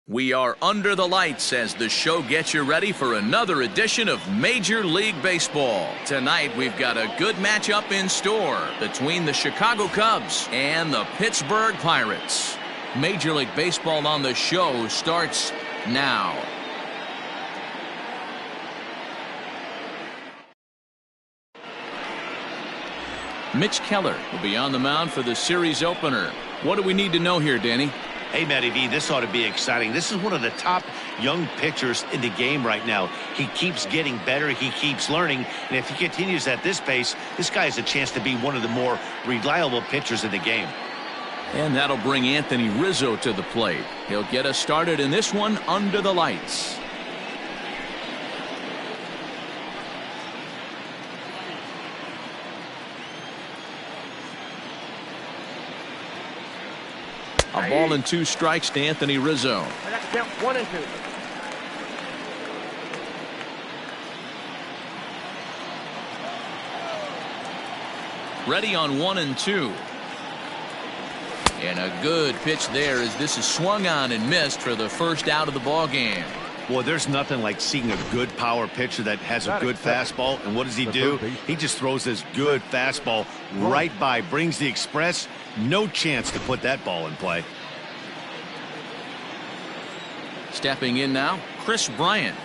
We are under the lights as the show gets you ready for another edition of Major League Baseball. Tonight we've got a good matchup in store between the Chicago Cubs and the Pittsburgh Pirates. Major League Baseball on the show starts now. Mitch Keller will be on the mound for the series opener. What do we need to know here, Danny? Hey, Matty V, this ought to be exciting. This is one of the top young pitchers in the game right now. He keeps getting better. He keeps learning. And if he continues at this pace, this guy has a chance to be one of the more reliable pitchers in the game. And that'll bring Anthony Rizzo to the plate. He'll get us started in this one under the lights. A ball and 2 strikes to Anthony Rizzo. 1 and 2. Ready on 1 and 2. And a good pitch there as this is swung on and missed for the first out of the ball game. Well, there's nothing like seeing a good power pitcher that has a good fastball. And what does he do? He just throws this good fastball right by, brings the express. No chance to put that ball in play. Stepping in now, Chris Bryant.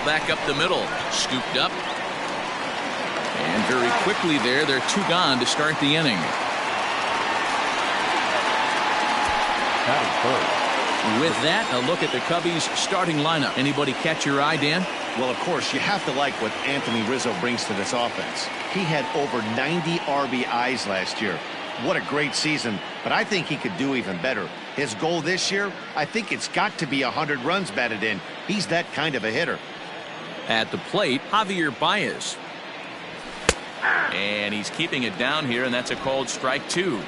Back up the middle, scooped up. And very quickly there, they're 2 gone to start the inning. With that, a look at the Cubbies' starting lineup. Anybody catch your eye, Dan? Well, of course, you have to like what Anthony Rizzo brings to this offense. He had over 90 RBIs last year. What a great season, but I think he could do even better. His goal this year, I think it's got to be 100 runs batted in. He's that kind of a hitter. At the plate, Javier Baez. And he's keeping it down here, and that's a called strike 2.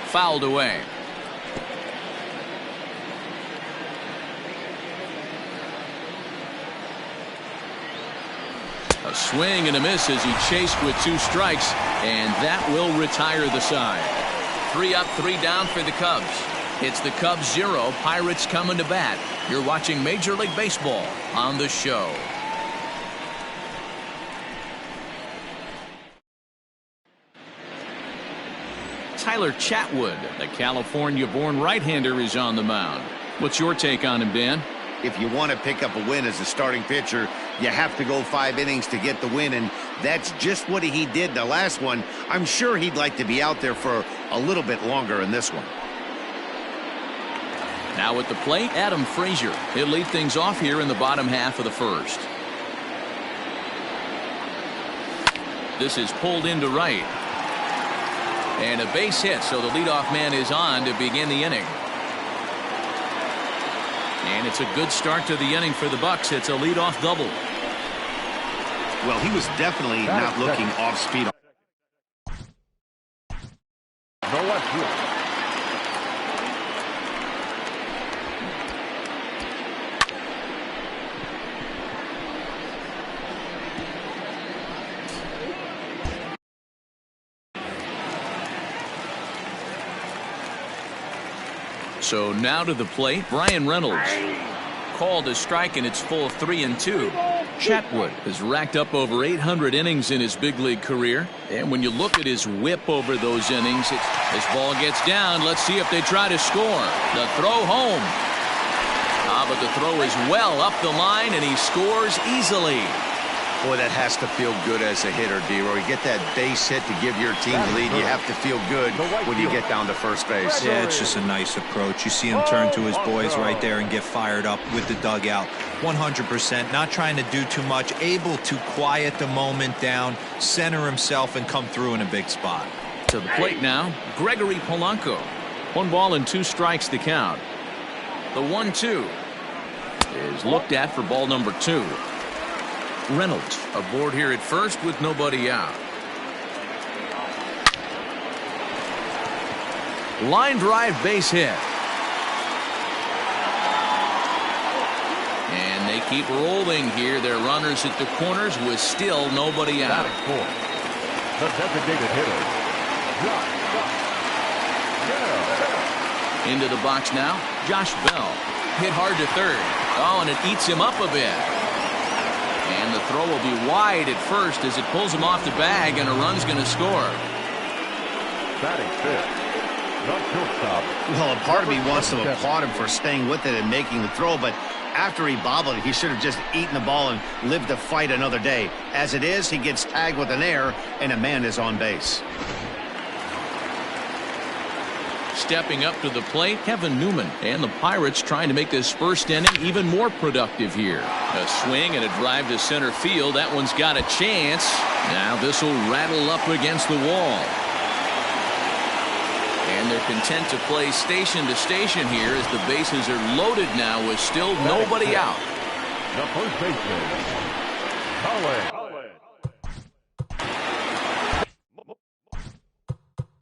Fouled away. A swing and a miss as he chased with 2 strikes, and that will retire the side. 3 up, 3 down for the Cubs. It's the Cubs 0, Pirates coming to bat. You're watching Major League Baseball on the show. Tyler Chatwood, the California-born right-hander, is on the mound. What's your take on him, Dan? If you want to pick up a win as a starting pitcher, you have to go 5 innings to get the win, and that's just what he did the last one. I'm sure he'd like to be out there for a little bit longer in this one. Now at the plate, Adam Frazier. He'll lead things off here in the bottom half of the first. This is pulled into right. And a base hit, so the leadoff man is on to begin the inning. And it's a good start to the inning for the Bucks. It's a leadoff double. Well, he was definitely not looking off speed. So now to the plate, Brian Reynolds. Called a strike, and it's full 3 and 2. Chatwood has racked up over 800 innings in his big league career. And when you look at his whip over those innings, this ball gets down. Let's see if they try to score. The throw home. But the throw is well up the line, and he scores easily. Boy, that has to feel good as a hitter, D-Roy. You get that base hit to give your team the lead. You have to feel good when you get down to first base. Yeah, it's just a nice approach. You see him turn to his boys right there and get fired up with the dugout. 100%, not trying to do too much, able to quiet the moment down, center himself, and come through in a big spot. To the plate now, Gregory Polanco. 1 ball and 2 strikes to count. The 1-2 is looked at for ball number 2. Reynolds aboard here at first with nobody out. Line drive base hit. And they keep rolling here. Their runners at the corners with still nobody out. The designated hitter, Into the box now, Josh Bell. Hit hard to third. Oh, and it eats him up a bit. And the throw will be wide at first as it pulls him off the bag, and a run's going to score. batting fifth, the shortstop. Well, a part of me wants to applaud him for staying with it and making the throw, but after he bobbled it, he should have just eaten the ball and lived to fight another day. As it is, he gets tagged with an error, and a man is on base. Stepping up to the plate, Kevin Newman, and the Pirates trying to make this first inning even more productive here. A swing and a drive to center field. That one's got a chance. Now this will rattle up against the wall. And they're content to play station to station here as the bases are loaded now with still nobody out. The first baseman, Colin.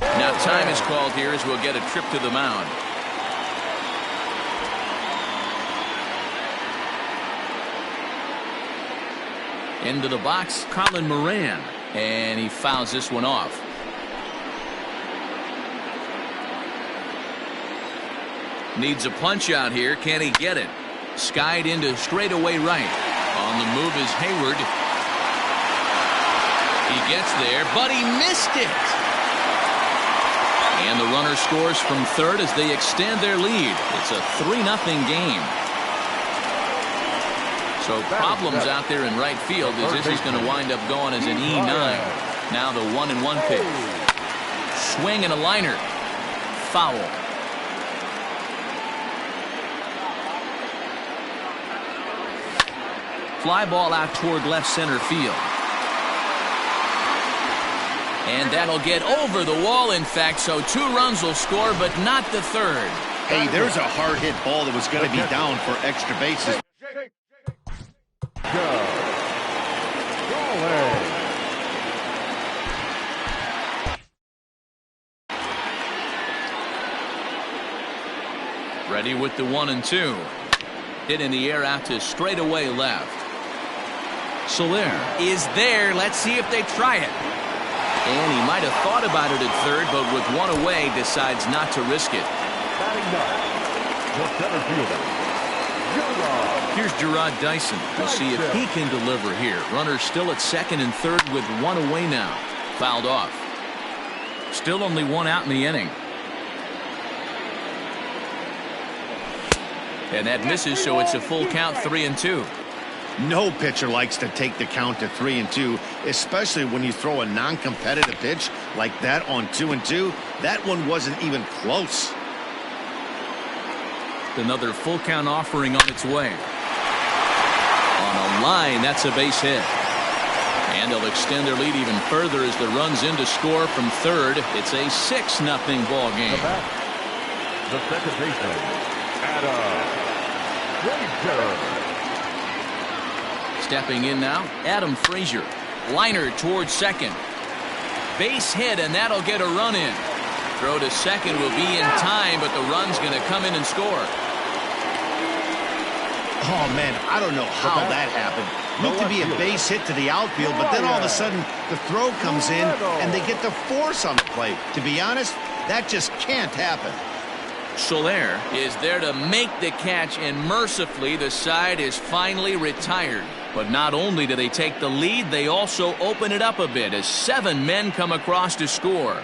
Now time is called here as we'll get a trip to the mound. Into the box, Colin Moran, and he fouls this one off. Needs a punch out here. Can he get it? Skied into straightaway right. On the move is Hayward. He gets there, but he missed it. And the runner scores from third as they extend their lead. It's a 3-0 game. So problems out there in right field as this is going to wind up going as an E9. Now the 1-1 pitch. Swing and a liner. Foul. Fly ball out toward left center field. And that'll get over the wall, in fact, so 2 runs will score, but not the third. Hey, there's a hard hit ball that was going to be down for extra bases. Ready with the 1-2. Hit in the air out to straightaway left. Soler is there. Let's see if they try it. And he might have thought about it at third, but with one away, decides not to risk it. Here's Gerard Dyson. We'll see if he can deliver here. Runner still at second and third with one away now. Fouled off. Still only one out in the inning. And that misses, so it's a full count, 3-2. No pitcher likes to take the count to 3-2, especially when you throw a non-competitive pitch like that on 2-2. That one wasn't even close. Another full count offering on its way. On a line, that's a base hit. And they'll extend their lead even further as the run's in to score from third. It's a 6-0 ball game. The second baseman, Adam Frazier. Stepping in now, Adam Frazier. Liner towards second. Base hit, and that'll get a run in. Throw to second will be in time, but the run's going to come in and score. Oh, man, I don't know how that happened. Looked to be a base hit to the outfield, but then all of a sudden the throw comes in, and they get the force on the plate. To be honest, that just can't happen. Soler is there to make the catch, and mercifully the side is finally retired. But not only do they take the lead, they also open it up a bit as 7 men come across to score.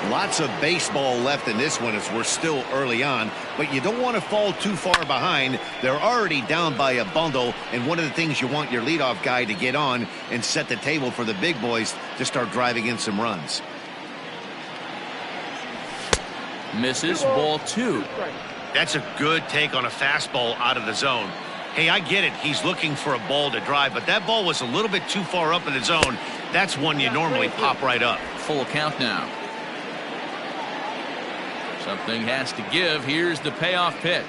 Lots of baseball left in this one as we're still early on, but you don't want to fall too far behind. They're already down by a bundle, and one of the things you want your leadoff guy to get on and set the table for the big boys to start driving in some runs. Misses, ball 2. That's a good take on a fastball out of the zone. Hey, I get it. He's looking for a ball to drive, but that ball was a little bit too far up in the zone. That's one you normally pop right up. Full count now. Something has to give. Here's the payoff pitch.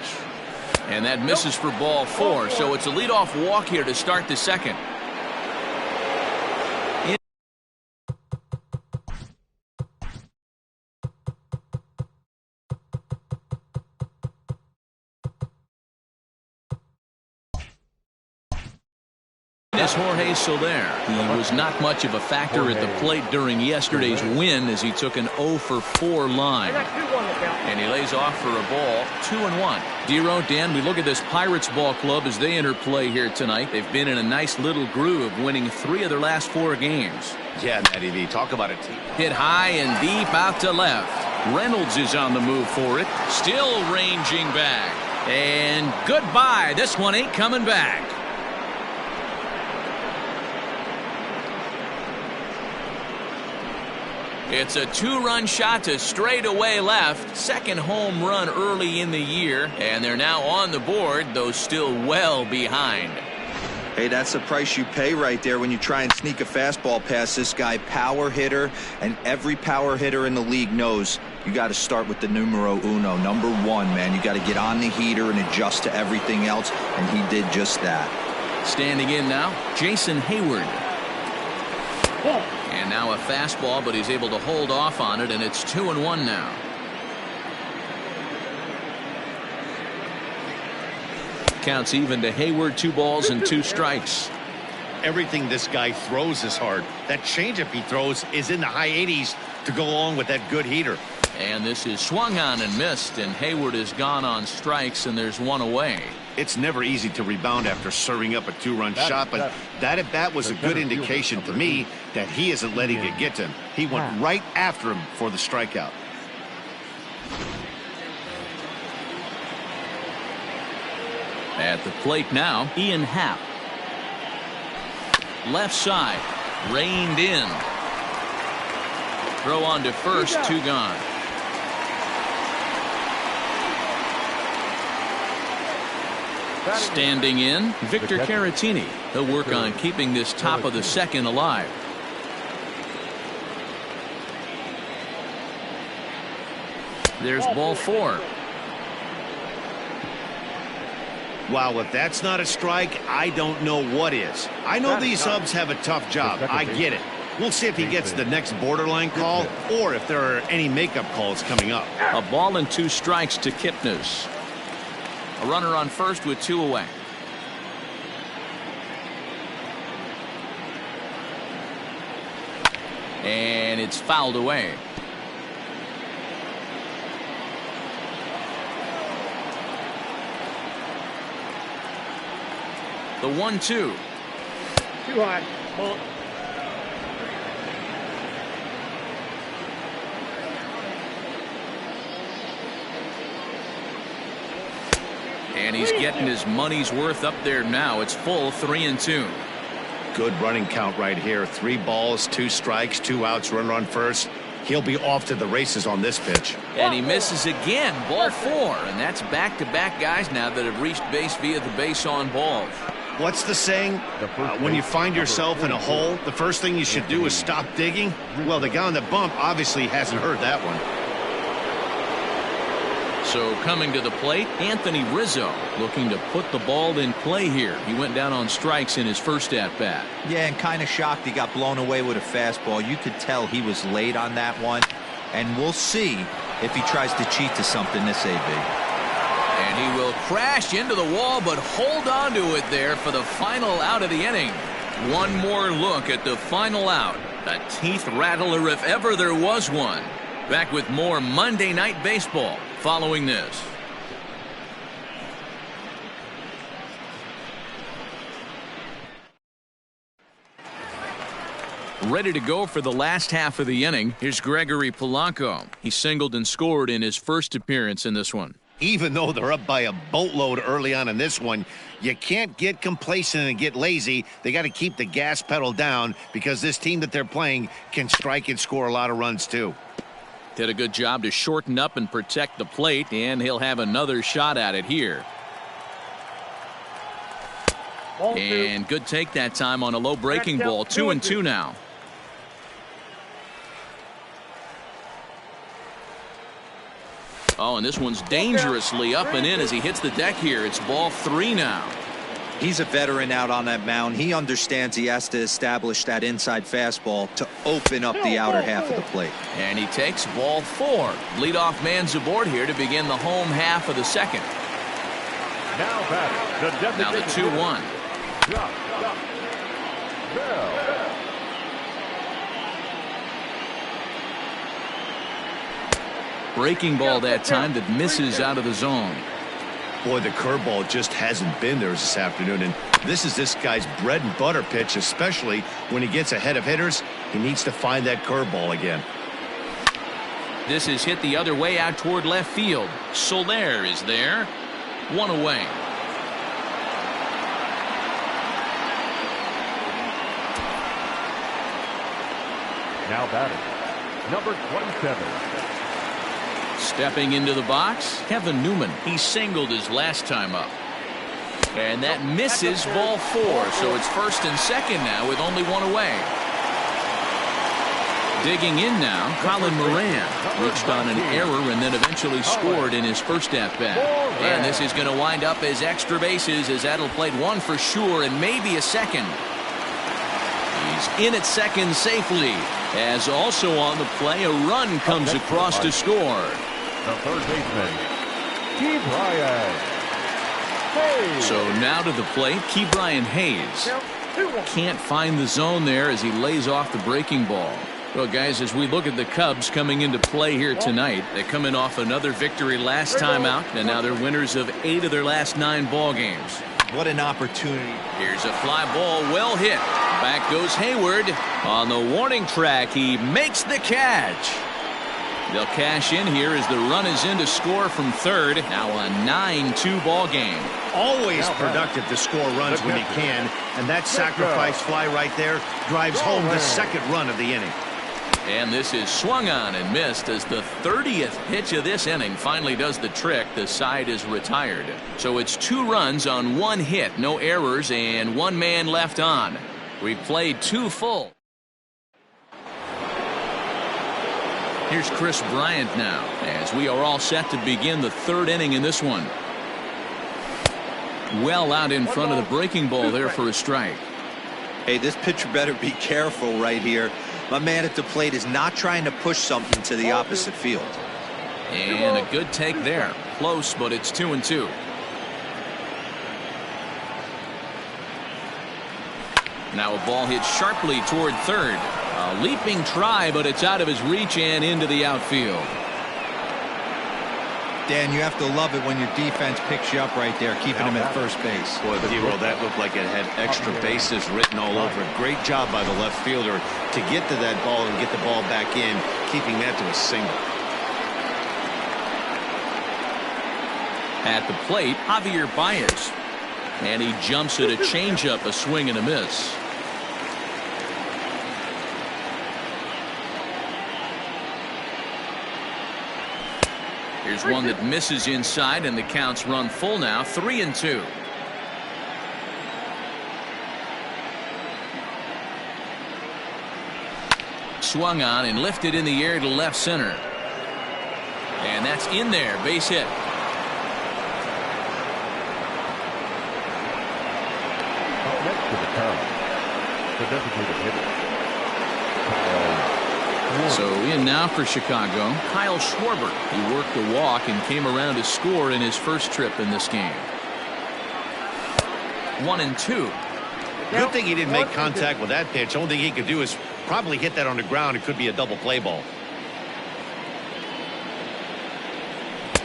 And that misses for ball 4. So it's a leadoff walk here to start the second. Is Jorge Soler. He was not much of a factor at the plate during yesterday's win as he took an 0 for 4 line. And he lays off for a ball, 2-1. Dero, Dan, we look at this Pirates ball club as they enter play here tonight. They've been in a nice little groove, winning 3 of their last 4 games. Yeah, Matty V, talk about a team. Hit high and deep out to left. Reynolds is on the move for it. Still ranging back. And goodbye. This one ain't coming back. It's a 2-run shot to straightaway left. Second home run early in the year. And they're now on the board, though still well behind. Hey, that's the price you pay right there when you try and sneak a fastball past this guy. Power hitter, and every power hitter in the league knows you got to start with the numero uno, number 1, man. You got to get on the heater and adjust to everything else, and he did just that. Standing in now, Jason Hayward. And now a fastball, but he's able to hold off on it, and it's 2-1 now. Counts even to Hayward, 2 balls and 2 strikes. Everything this guy throws is hard. That changeup he throws is in the high 80s to go along with that good heater. And this is swung on and missed, and Hayward is gone on strikes, and there's 1 away. It's never easy to rebound after serving up a 2-run shot, but that at bat was a good indication to me that he isn't letting it get to him. He went right after him for the strikeout. At the plate now, Ian Happ. Left side, reined in. Throw on to first, 2 gone. Standing in, Victor Caratini. He'll work on keeping this top of the second alive. There's ball 4. Wow, if that's not a strike, I don't know what is. I know these subs have a tough job. I get it. We'll see if he gets the next borderline call or if there are any makeup calls coming up. A ball and 2 strikes to Kipnis. A runner on first with 2 away. And it's fouled away. The 1-2. Too high. Ball. And he's getting his money's worth up there now. It's full, 3-2. Good running count right here. 3 balls, 2 strikes, 2 outs, runner on first. He'll be off to the races on this pitch. And he misses again. Ball 4. And that's back-to-back guys now that have reached base via the base on balls. What's the saying? When you find yourself in a hole, the first thing you should do is stop digging. Well, the guy on the bump obviously hasn't heard that one. So coming to the plate, Anthony Rizzo looking to put the ball in play here. He went down on strikes in his first at-bat. Yeah, and kind of shocked he got blown away with a fastball. You could tell he was late on that one. And we'll see if he tries to cheat to something this AB. And he will crash into the wall, but hold on to it there for the final out of the inning. One more look at the final out. A teeth rattler if ever there was one. Back with more Monday Night Baseball following this. Ready to go for the last half of the inning. Here's Gregory Polanco. He singled and scored in his first appearance in this one. Even though they're up by a boatload early on in this one, you can't get complacent and get lazy. They got to keep the gas pedal down because this team that they're playing can strike and score a lot of runs too. Did a good job to shorten up and protect the plate, and he'll have another shot at it here. And good take that time on a low breaking ball. 2-2 now. Oh, and this one's dangerously up and in as he hits the deck here. It's ball 3 now. He's a veteran out on that mound. He understands he has to establish that inside fastball to open up the outer half of the plate. And he takes ball 4. Leadoff man's aboard here to begin the home half of the second. Now batting, Now the 2-1. Bell. Breaking ball that time that misses out of the zone. Boy, the curveball just hasn't been there this afternoon, and this is this guy's bread and butter pitch, especially when he gets ahead of hitters. He needs to find that curveball again. This is hit the other way out toward left field. Soler is there. One away. Now batting, number 27. Stepping into the box, Kevin Newman. He singled his last time up. And that misses ball 4, so it's first and second now with only one away. Digging in now, Colin Moran reached on an error and then eventually scored in his first at-bat. And this is going to wind up as extra bases, as that'll played one for sure and maybe a second. He's in at second safely, as also on the play a run comes across to score. The third baseman, Key Brian Hayes. So now to the plate, Key Brian Hayes. Can't find the zone there as he lays off the breaking ball. Well, guys, as we look at the Cubs coming into play here tonight, they come in off another victory last time out, and now they're winners of 8 of their last 9 ball games. What an opportunity. Here's a fly ball, well hit. Back goes Hayward. On the warning track, he makes the catch. They'll cash in here as the run is in to score from third. Now a 9-2 ball game. Always productive to score runs when you can, and that sacrifice fly right there drives home the second run of the inning. And this is swung on and missed as the 30th pitch of this inning finally does the trick. The side is retired. So it's 2 runs on 1 hit, no errors, and 1 man left on. We played 2 full. Here's Chris Bryant now, as we are all set to begin the 3rd inning in this one. Well out in front of the breaking ball there for a strike. Hey, this pitcher better be careful right here. My man at the plate is not trying to push something to the opposite field. And a good take there. Close, but it's 2-2. Now a ball hit sharply toward third. A leaping try, but it's out of his reach and into the outfield. Dan, you have to love it when your defense picks you up right there, keeping him at first base. Boy, Hero, that looked like it had extra bases written all over it. Great job by the left fielder to get to that ball and get the ball back in, keeping that to a single. At the plate, Javier Baez. And he jumps at a changeup, a swing and a miss. Here's one that misses inside, and the counts run full now, 3-2. Swung on and lifted in the air to left center. And that's in there, base hit. Up next to the Cubs, the designated hitter, So in now for Chicago, Kyle Schwarber. He worked the walk and came around to score in his first trip in this game. 1-2. Good thing he didn't make contact with that pitch. Only thing he could do is probably hit that on the ground. It could be a double play ball.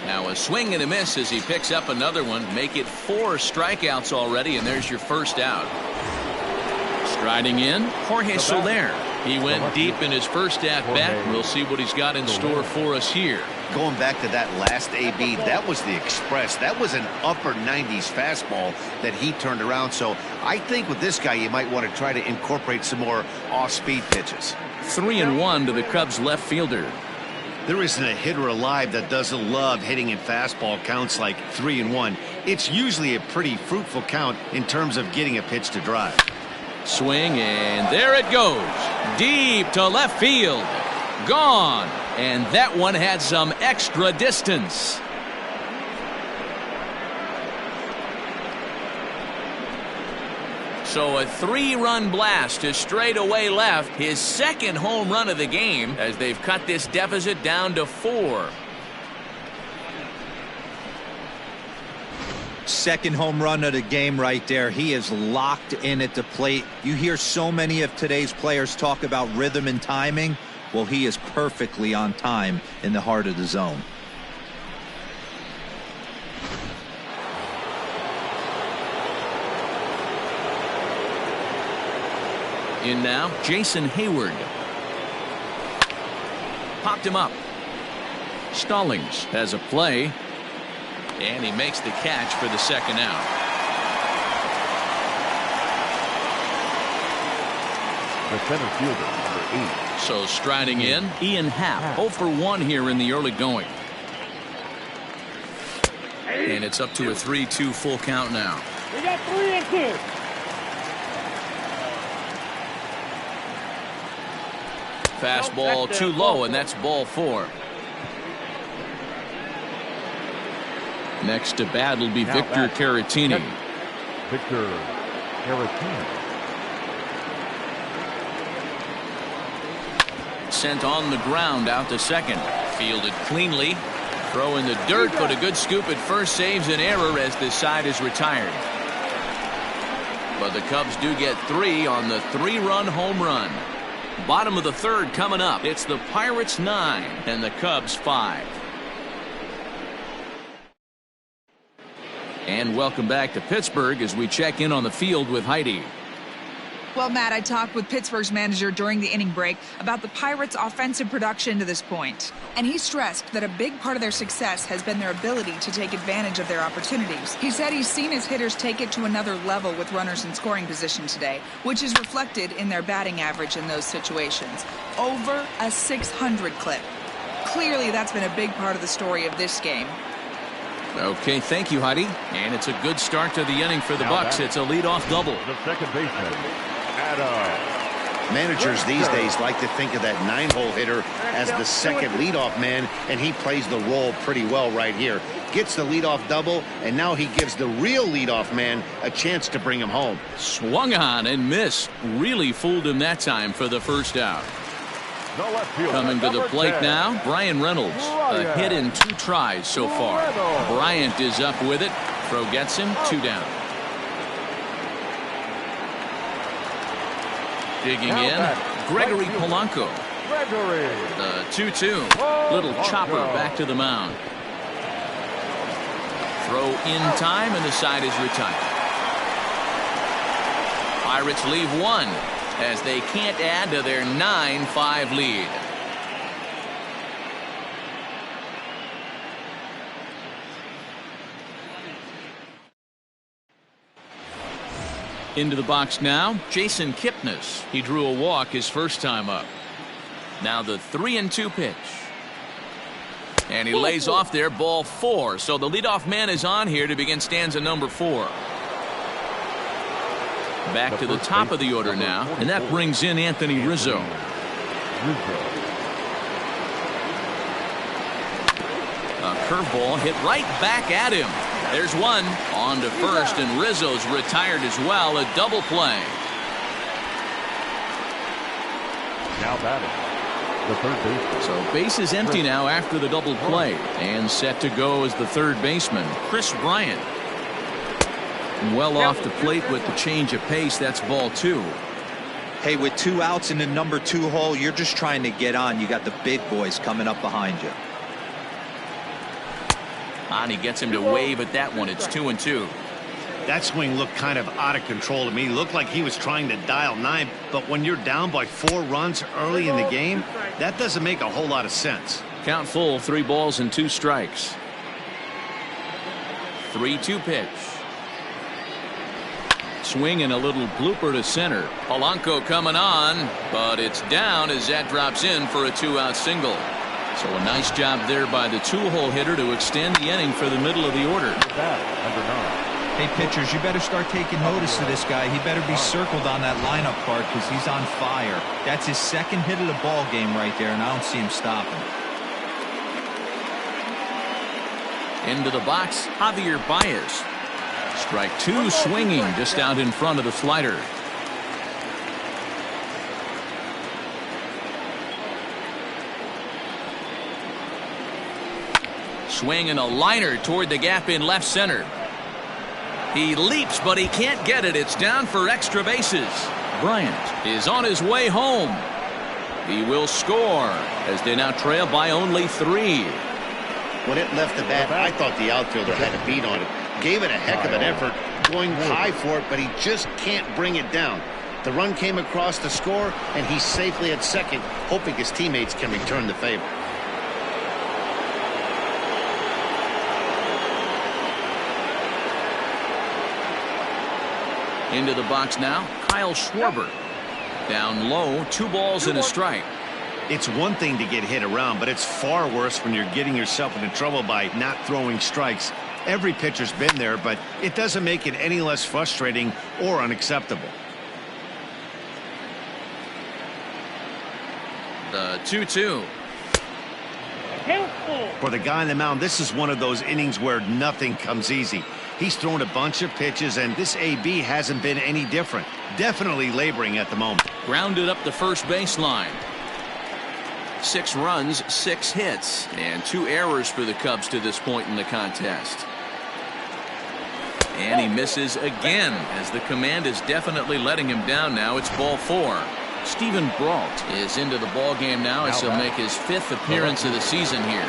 Now a swing and a miss as he picks up another one. Make it 4 strikeouts already, and there's your first out. Striding in, Jorge Soler. He went deep in his first at-bat. We'll see what he's got in store for us here. Going back to that last AB, that was the express. That was an upper 90s fastball that he turned around. So I think with this guy, you might want to try to incorporate some more off-speed pitches. 3-1 to the Cubs left fielder. There isn't a hitter alive that doesn't love hitting in fastball counts like 3-1. It's usually a pretty fruitful count in terms of getting a pitch to drive. Swing, and there it goes. Deep to left field. Gone. And that one had some extra distance. So a 3-run blast to straightaway left. His second home run of the game as they've cut this deficit down to 4. Second home run of the game right there. He is locked in at the plate. You hear so many of today's players talk about rhythm and timing. Well, he is perfectly on time in the heart of the zone. In now, Jason Hayward. Popped him up. Stallings has a play. And he makes the catch for the second out. The center fielder, number 8. So striding in, Ian Happ, 0 for 1 here in the early going. And it's up to a 3-2 full count now. We got 3 and 2. Fastball too low, and that's ball 4. Next to bat will be Victor Caratini. Victor Caratini. Sent on the ground out to second. Fielded cleanly. Throw in the dirt, but a good scoop at first saves an error as this side is retired. But the Cubs do get 3 on the 3-run home run. Bottom of the third coming up. It's the Pirates 9 and the Cubs 5. And welcome back to Pittsburgh as we check in on the field with Heidi. Well, Matt, I talked with Pittsburgh's manager during the inning break about the Pirates' offensive production to this point. And he stressed that a big part of their success has been their ability to take advantage of their opportunities. He said he's seen his hitters take it to another level with runners in scoring position today, which is reflected in their batting average in those situations. Over a 600 clip. Clearly, that's been a big part of the story of this game. Okay, thank you, Heidi. And it's a good start to the inning for the Bucks. It's a leadoff double. The second baseman, Adam. Managers these days like to think of that 9-hole hitter as the second leadoff man, and he plays the role pretty well right here. Gets the leadoff double, and now he gives the real leadoff man a chance to bring him home. Swung on and missed. Really fooled him that time for the first out. Coming to the plate now, Bryan Reynolds. A hit in 2 tries so far. Bryant is up with it. Throw gets him 2 down. Digging in, Gregory Polanco. The 2-2. Little chopper back to the mound. Throw in time, and the side is retired. Pirates leave 1. As they can't add to their 9-5 lead. Into the box now, Jason Kipnis. He drew a walk his first time up. Now the 3-2 pitch. And he lays off there, ball 4. So the leadoff man is on here to begin stanza number 4. Back to the top of the order now, and that brings in Anthony Rizzo. A curveball hit right back at him. There's one. On to first, and Rizzo's retired as well. A double play. Now batting, the third baseman. So base is empty now after the double play. And set to go is the third baseman, Kris Bryant. Well off the plate with the change of pace. That's ball 2. Hey, with 2 outs in the number 2 hole, you're just trying to get on. You got the big boys coming up behind you. And he gets him to wave at that one. It's 2-2. That swing looked kind of out of control to me. Looked like he was trying to dial 9, but when you're down by 4 runs early in the game, that doesn't make a whole lot of sense. Count full, 3 balls and 2 strikes. 3-2 pitch. Swing and a little blooper to center. Polanco coming on, but it's down as that drops in for a 2-out single. So a nice job there by the 2-hole hitter to extend the inning for the middle of the order. Hey, pitchers, you better start taking notice of this guy. He better be circled on that lineup card because he's on fire. That's his second hit of the ball game right there, and I don't see him stopping. Into the box, Javier Baez. Strike 2 swinging just out in front of the slider. Swing and a liner toward the gap in left center. He leaps, but he can't get it. It's down for extra bases. Bryant is on his way home. He will score as they now trail by only 3. When it left the bat, I thought the outfielder had a beat on it. Gave it a heck of an effort, going high for it, but he just can't bring it down. The run came across to score, and he's safely at second, hoping his teammates can return the favor. Into the box now, Kyle Schwarber. Down low, 2 balls and a strike. It's one thing to get hit around, but it's far worse when you're getting yourself into trouble by not throwing strikes. Every pitcher's been there, but it doesn't make it any less frustrating or unacceptable. The 2-2. For the guy on the mound, this is one of those innings where nothing comes easy. He's thrown a bunch of pitches, and this AB hasn't been any different. Definitely laboring at the moment. Grounded up the first baseline. 6 runs, 6 hits, and 2 errors for the Cubs to this point in the contest. And he misses again, as the command is definitely letting him down now. It's ball 4. Stephen Brault is into the ball game now as he'll make his 5th appearance of the season here.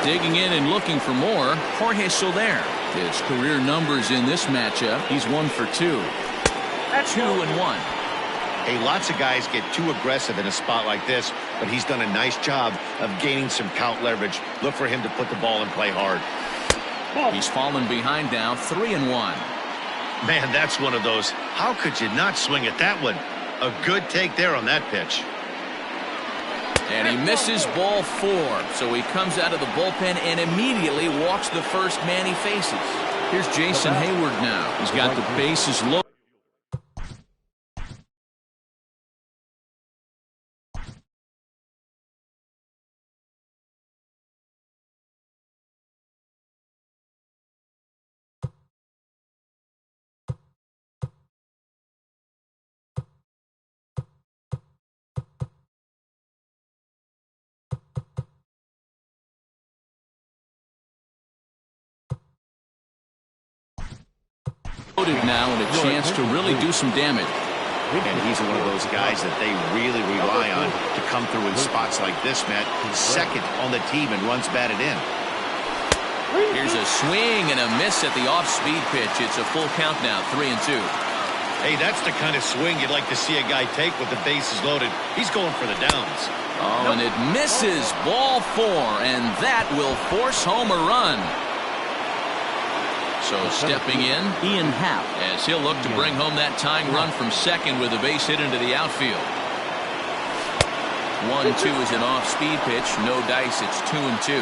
Digging in and looking for more, Jorge Soler. His career numbers in this matchup, he's 1 for 2. 2 and 1. Hey, lots of guys get too aggressive in a spot like this, but he's done a nice job of gaining some count leverage. Look for him to put the ball in play hard. He's fallen behind now, 3 and 1. Man, that's one of those. How could you not swing at that one? A good take there on that pitch. And he misses ball 4. So he comes out of the bullpen and immediately walks the first man he faces. Here's Jason Hayward now. He's got the bases loaded. Now and a chance to really do some damage. And he's one of those guys that they really rely on to come through in spots like this, Matt. Second on the team and runs batted in. Here's a swing and a miss at the off-speed pitch. It's a full count now, 3 and 2. Hey, that's the kind of swing you'd like to see a guy take with the bases loaded. He's going for the downs. Oh, and it misses ball 4, and that will force home a run. So stepping in, Ian Happ, as he'll look to bring home that tying run from second with a base hit into the outfield. 1-2 is an off-speed pitch. No dice. It's 2 and 2.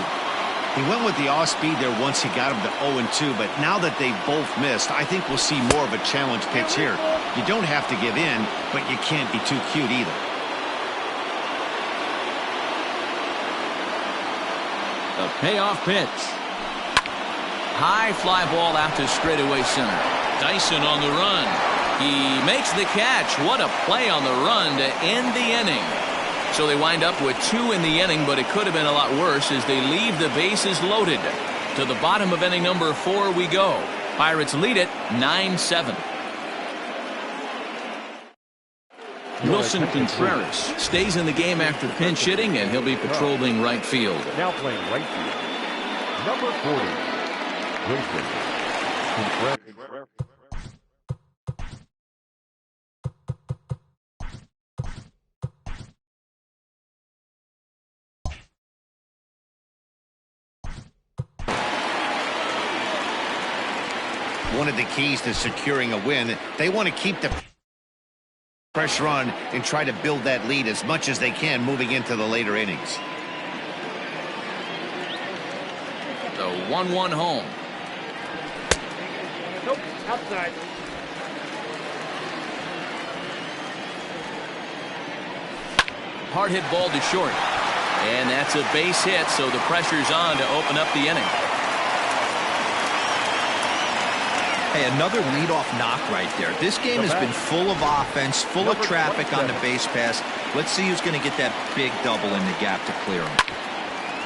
He went with the off-speed there once he got him to 0-2, but now that they've both missed, I think we'll see more of a challenge pitch here. You don't have to give in, but you can't be too cute either. The payoff pitch. High fly ball out to straightaway center. Dyson on the run. He makes the catch. What a play on the run to end the inning. So they wind up with 2 in the inning, but it could have been a lot worse as they leave the bases loaded. To the bottom of inning number 4 we go. Pirates lead it 9-7. Wilson Contreras stays in the game after pinch hitting, and he'll be patrolling right field. Now playing right field, number 40. Wilson Contreras. One of the keys to securing a win, they want to keep the pressure on and try to build that lead as much as they can moving into the later innings. The 1-1 home. Nope, outside. Hard hit ball to short. And that's a base hit, so the pressure's on to open up the inning. Hey, another leadoff knock right there. This game has been full of offense, full of traffic on the base pass. Let's see who's going to get that big double in the gap to clear him.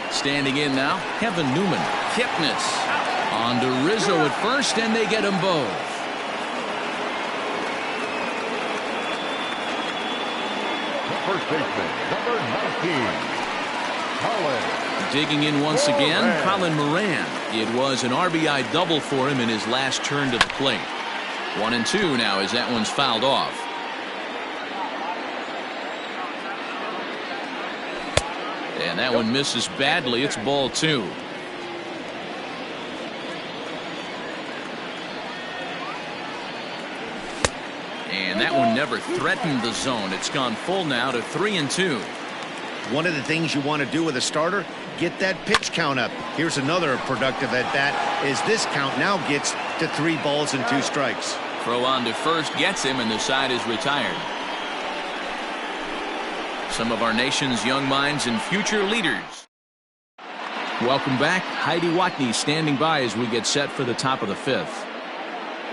Standing in now, Kevin Newman. Kipnis on to Rizzo at first, and they get them both. The first baseman, number 19, Colin. Digging in once again, Colin Moran. It was an RBI double for him in his last turn to the plate. 1-2 now as that one's fouled off. And that one misses badly. It's ball 2. And that one never threatened the zone. It's gone full now to 3-2. One of the things you want to do with a starter, get that pitch count up. Here's another productive at bat as this count now gets to 3 balls and 2 strikes. Throw on to first gets him, and the side is retired. Some of our nation's young minds and future leaders. Welcome back. Heidi Watney standing by as we get set for the top of the 5th.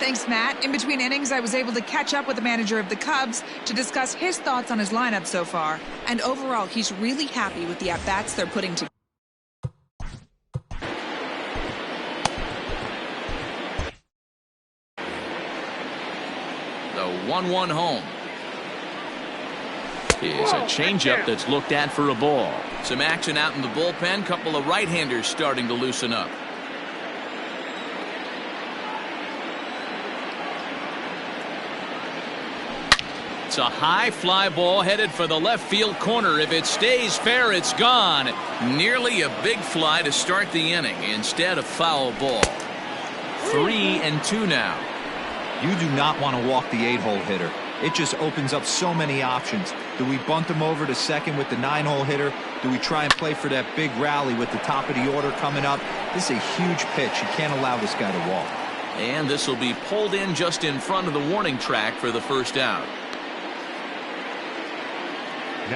Thanks, Matt. In between innings, I was able to catch up with the manager of the Cubs to discuss his thoughts on his lineup so far. And overall, he's really happy with the at-bats they're putting together. The 1-1 home. Is a changeup that's looked at for a ball. Some action out in the bullpen. Couple of right-handers starting to loosen up. It's a high fly ball headed for the left field corner. If it stays fair, it's gone. Nearly a big fly to start the inning. Instead, a foul ball. 3-2 now. You do not want to walk the 8-hole hitter. It just opens up so many options. Do we bunt him over to second with the 9-hole hitter? Do we try and play for that big rally with the top of the order coming up? This is a huge pitch. You can't allow this guy to walk. And this will be pulled in just in front of the warning track for the first out.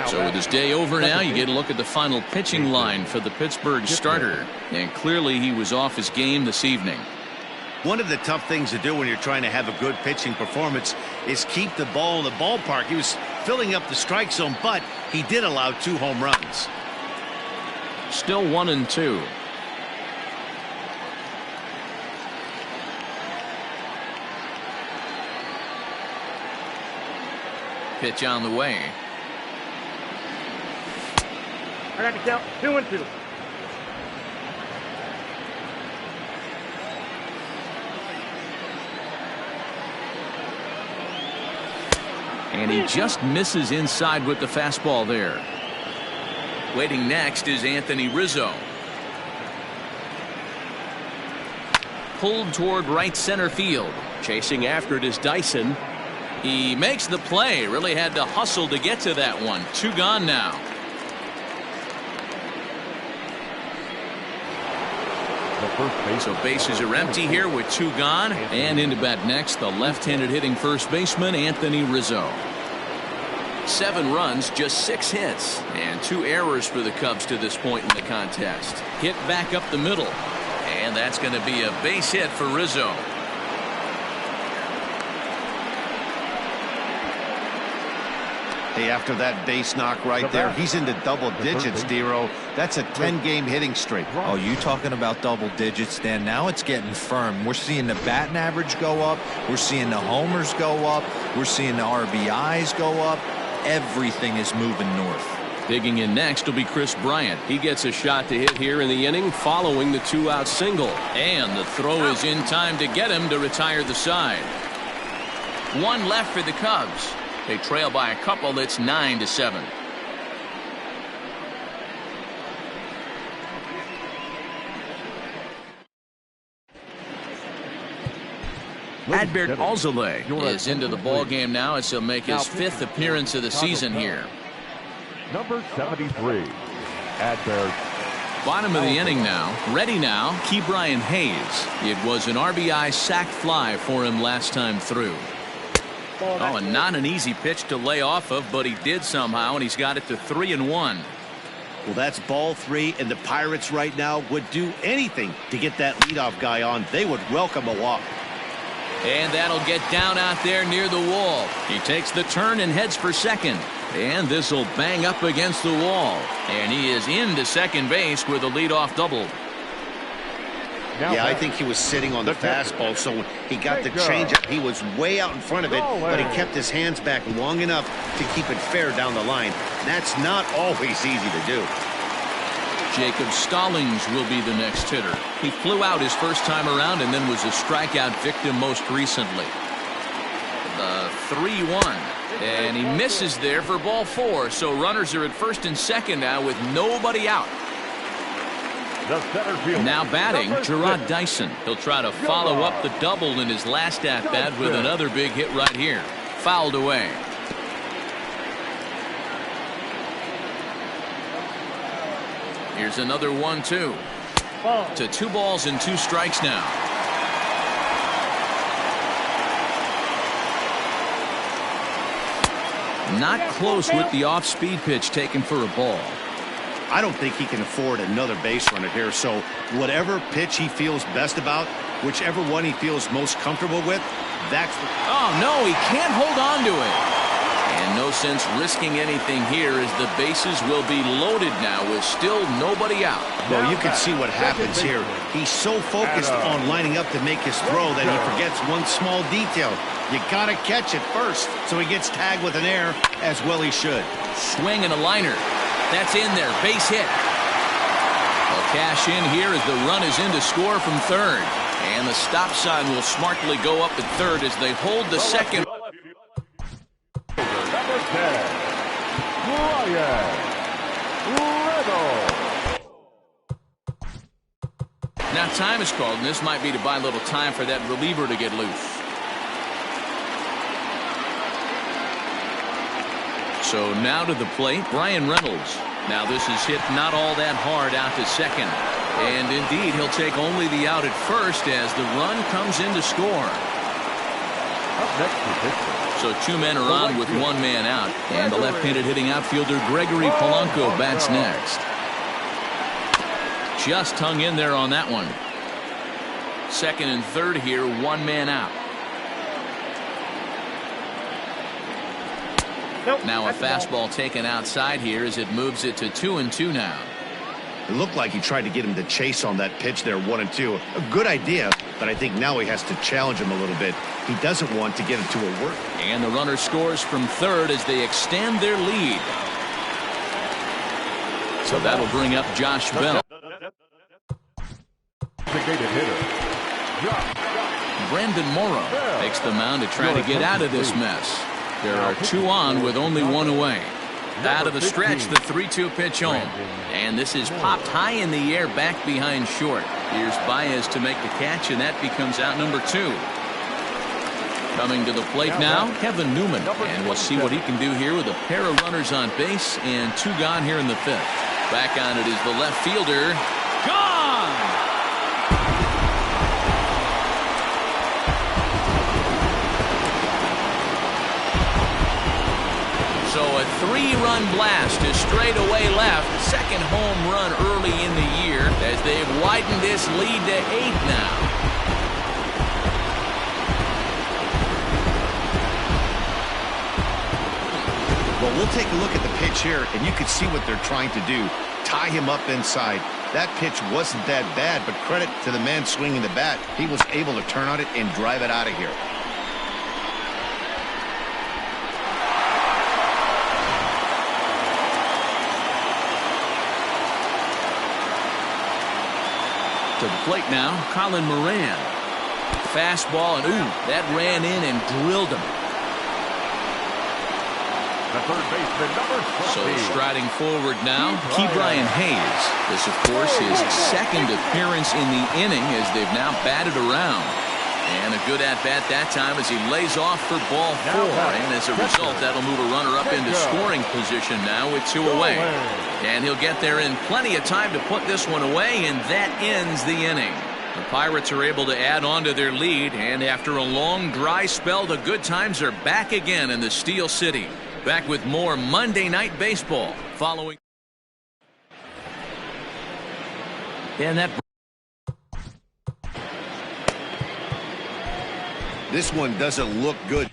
So with his day over now, you get a look at the final pitching line for the Pittsburgh starter. And clearly he was off his game this evening. One of the tough things to do when you're trying to have a good pitching performance is keep the ball in the ballpark. He was filling up the strike zone, but he did allow 2 home runs. Still 1-2. Pitch on the way. I got to count 2-2. And he just misses inside with the fastball there. Waiting next is Anthony Rizzo. Pulled toward right center field. Chasing after it is Dyson. He makes the play. Really had to hustle to get to that one. 2 gone now. So bases are empty here with 2 gone. And into bat next, the left-handed hitting first baseman, Anthony Rizzo. 7 runs, just 6 hits, and 2 errors for the Cubs to this point in the contest. Hit back up the middle, and that's going to be a base hit for Rizzo. Hey, after that base knock right there, he's into double digits, Dero. That's a 10-game hitting streak. Oh, you talking about double digits, Dan? Now it's getting firm. We're seeing the batting average go up. We're seeing the homers go up. We're seeing the RBIs go up. Everything is moving north. Digging in next will be Chris Bryant. He gets a shot to hit here in the inning following the 2-out single. And the throw is in time to get him to retire the side. 1 left for the Cubs. They trail by a couple. It's 9-7. Adbert Alzolay is into the ball game now as he'll make his 5th appearance of the season here. Number 73, Adbert. Bottom of the inning now. Ready now, Ke'Bryan Hayes. It was an RBI sac fly for him last time through. Oh, and not an easy pitch to lay off of, but he did somehow, and he's got it to 3-1. Well, that's ball 3, and the Pirates right now would do anything to get that leadoff guy on. They would welcome a walk. And that'll get down out there near the wall. He takes the turn and heads for second. And this will bang up against the wall. And he is into second base with a leadoff double. Yeah, I think he was sitting on the fastball, so when he got the changeup, he was way out in front of it, but he kept his hands back long enough to keep it fair down the line. That's not always easy to do. Jacob Stallings will be the next hitter. He flew out his first time around and then was a strikeout victim most recently. The 3-1. And he misses there for ball 4. So runners are at first and second now with nobody out. Now batting, Gerard Dyson. He'll try to follow up the double in his last at-bat with another big hit right here. Fouled away. Here's another 1-2. To 2 balls and 2 strikes now. Not close with the off-speed pitch taken for a ball. I don't think he can afford another base runner here, so whatever pitch he feels best about, whichever one he feels most comfortable with, that's the... Oh, no, he can't hold on to it. And no sense risking anything here as the bases will be loaded now with still nobody out. Well, you can see what happens here. He's so focused on lining up to make his throw that he forgets one small detail. You gotta catch it first, so he gets tagged with an error, as well he should. Swing and a liner. That's in there. Base hit. They'll cash in here as the run is in to score from third. And the stop sign will smartly go up at third as they hold the second. Number 10, Bryan Reynolds. Now time is called, and this might be to buy a little time for that reliever to get loose. So now to the plate, Bryan Reynolds. Now this is hit not all that hard out to second. And indeed, he'll take only the out at first as the run comes in to score. Up next to Pittsburgh. So 2 men are on with 1 man out. And the left-handed hitting outfielder Gregory Polanco bats next. Just hung in there on that one. Second and third here, 1 man out. Now a fastball taken outside here as it moves it to 2-2 now. It looked like he tried to get him to chase on that pitch there, 1-2. A good idea, but I think now he has to challenge him a little bit. He doesn't want to get into a work. And the runner scores from third as they extend their lead. So that'll bring up Josh Bell. Designated hitter, Brandon Morrow takes the mound to try to get out of this mess. There are 2 on with only 1 away. Out of the stretch, the 3-2 pitch home. And this is popped high in the air back behind short. Here's Baez to make the catch, and that becomes out number 2. Coming to the plate now, Kevin Newman. And we'll see what he can do here with a pair of runners on base and 2 gone here in the 5th. Back on it is the left fielder. Gone! So a 3-run blast to straightaway left. Second home run early in the year as they've widened this lead to 8 now. Well, we'll take a look at the pitch here, and you can see what they're trying to do. Tie him up inside. That pitch wasn't that bad, but credit to the man swinging the bat. He was able to turn on it and drive it out of here. To the plate now, Colin Moran. Fastball, and ooh, that ran in and drilled him. the third baseman, number 20. So striding forward now, Ke'Bryan Hayes. This, of course, his second appearance in the inning as they've now batted around. And a good at-bat that time as he lays off for ball 4. And as a result, that'll move a runner up into scoring position now with 2 away. And he'll get there in plenty of time to put this one away, and that ends the inning. The Pirates are able to add on to their lead, and after a long dry spell, the good times are back again in the Steel City. Back with more Monday Night Baseball following. And that. This one doesn't look good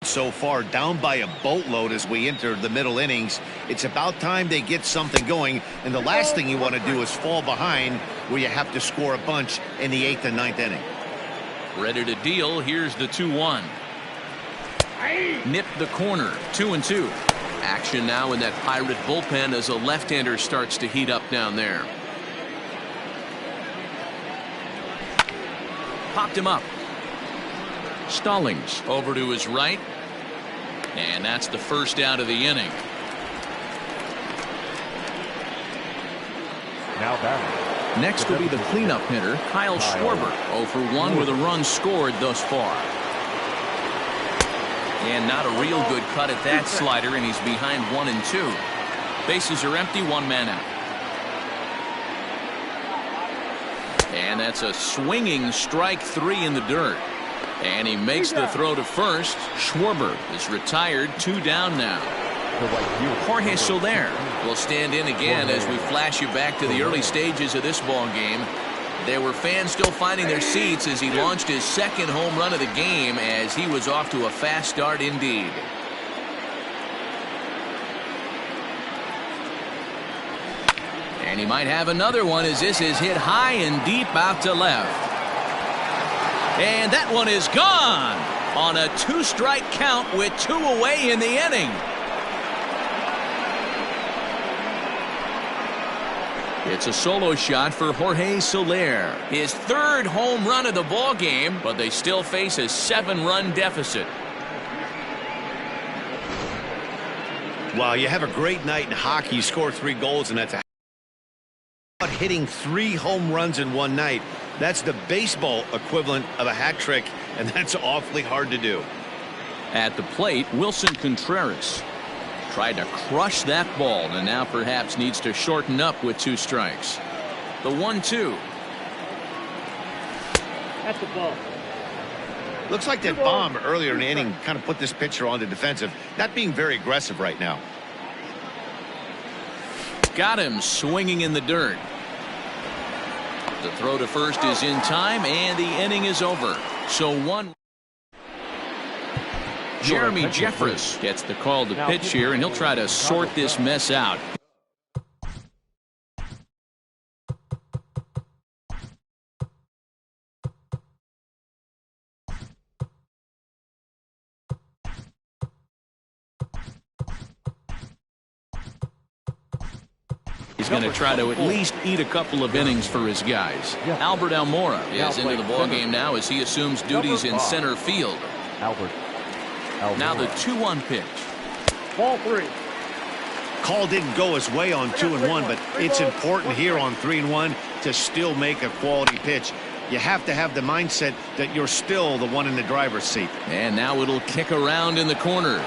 so far, down by a boatload as we enter the middle innings. It's about time they get something going, and the last thing you want to do is fall behind where you have to score a bunch in the 8th and 9th inning. Ready to deal. Here's the 2-1. Nipped the corner. 2-2. Action now in that Pirate bullpen as a left-hander starts to heat up down there. Popped him up. Stallings over to his right. And that's the first out of the inning. Now batting. Next will be the cleanup hitter, Kyle Schwarber. 0 for 1 with a run scored thus far. And not a real good cut at that slider, and he's behind 1-2. Bases are empty, 1 man out. And that's a swinging strike 3 in the dirt. And he makes the throw to first. Schwarber is retired, 2 down now. Jorge Soler will stand in again as we flash you back to the early stages of this ball game. There were fans still finding their seats as he launched his second home run of the game, as he was off to a fast start indeed. And he might have another one as this is hit high and deep out to left. And that one is gone on a 2-strike count with 2 away in the inning. It's a solo shot for Jorge Soler, his 3rd home run of the ball game, but they still face a 7-run deficit. Wow, you have a great night in hockey. You score 3 goals, and that's a hitting 3 home runs in one night. That's the baseball equivalent of a hat trick, and that's awfully hard to do. At the plate, Wilson Contreras tried to crush that ball, and now perhaps needs to shorten up with 2 strikes. The 1-2. That's the ball. Looks like that bomb earlier in the inning kind of put this pitcher on the defensive, not being very aggressive right now. Got him swinging in the dirt. The throw to first is in time, and the inning is over. So 1. Jeremy Jeffress gets the call to pitch here, and he'll try to sort this mess out. He's going to try to at least eat a couple of innings for his guys. Albert Almora is into the ballgame now as he assumes duties in center field. Albert. Now the 2-1 pitch. Ball 3. Call didn't go his way on 2-1, but it's important here on 3-1 to still make a quality pitch. You have to have the mindset that you're still the one in the driver's seat. And now it'll kick around in the corner.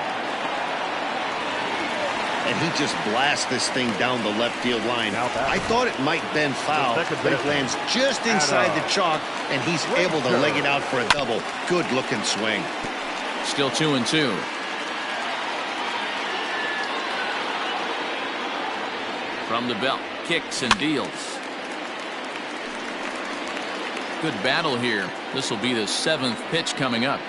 And he just blasts this thing down the left field line. I thought it might bend foul, but it lands just inside the chalk, and he's able to leg it out for a double. Good looking swing. Still 2-2. From the belt, kicks and deals. Good battle here. This will be the 7th pitch coming up.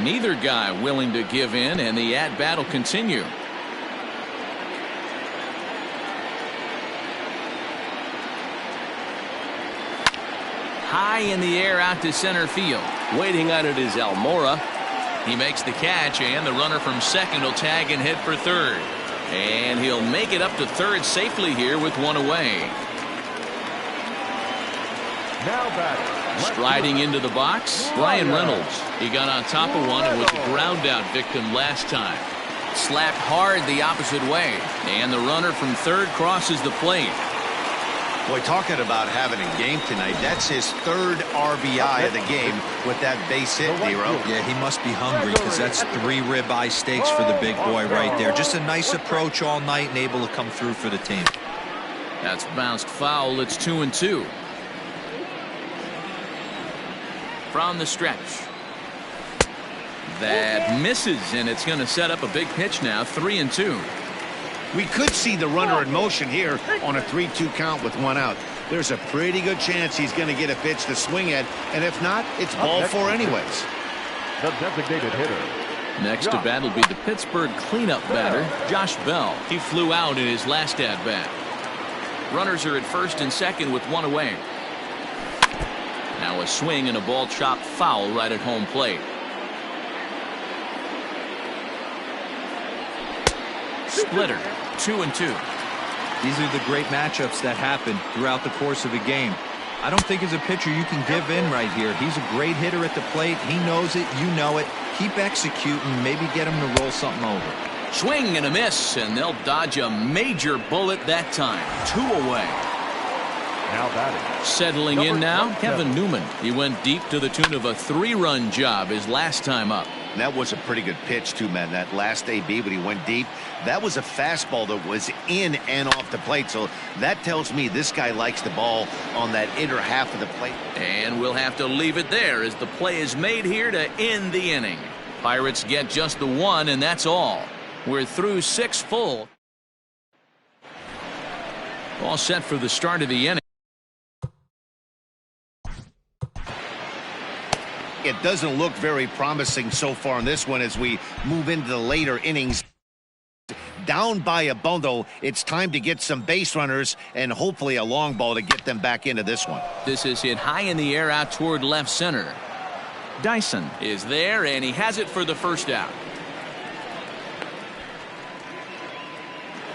Neither guy willing to give in, and the at-bat will continue. High in the air out to center field. Waiting on it is Almora. He makes the catch, and the runner from second will tag and head for third. And he'll make it up to third safely here with 1 away. Now batting. Striding into the box, Bryan Reynolds. He got on top of one and was a ground out victim last time. Slapped hard the opposite way, and the runner from third crosses the plate. Boy, talking about having a game tonight, that's his 3rd RBI of the game with that base hit, Nero. Yeah, he must be hungry because that's 3 ribeye steaks for the big boy right there. Just a nice approach all night and able to come through for the team. That's bounced foul. It's 2-2. From the stretch. That misses, and it's going to set up a big pitch now. 3-2. We could see the runner in motion here on a 3-2 count with 1 out. There's a pretty good chance he's going to get a pitch to swing at, and if not, it's ball 4 anyways. The designated hitter. Next to bat will be the Pittsburgh cleanup batter, Josh Bell. He flew out in his last at-bat. Runners are at first and second with one away. Now a swing and a ball chopped foul right at home plate. Splitter, 2-2. These are the great matchups that happen throughout the course of a game. I don't think as a pitcher you can give in right here. He's a great hitter at the plate. He knows it. You know it. Keep executing. Maybe get him to roll something over. Swing and a miss, and they'll dodge a major bullet that time. 2 away. Now batting. Settling in now, Kevin Newman. He went deep to the tune of a 3-run job his last time up. And that was a pretty good pitch, too, man. That last AB when he went deep, that was a fastball that was in and off the plate. So that tells me this guy likes the ball on that inner half of the plate. And we'll have to leave it there as the play is made here to end the inning. Pirates get just the 1, and that's all. We're through 6 full. All set for the start of the inning. It doesn't look very promising so far in this one as we move into the later innings. Down by a bundle, it's time to get some base runners and hopefully a long ball to get them back into this one. This is hit high in the air out toward left center. Dyson is there, and he has it for the first out.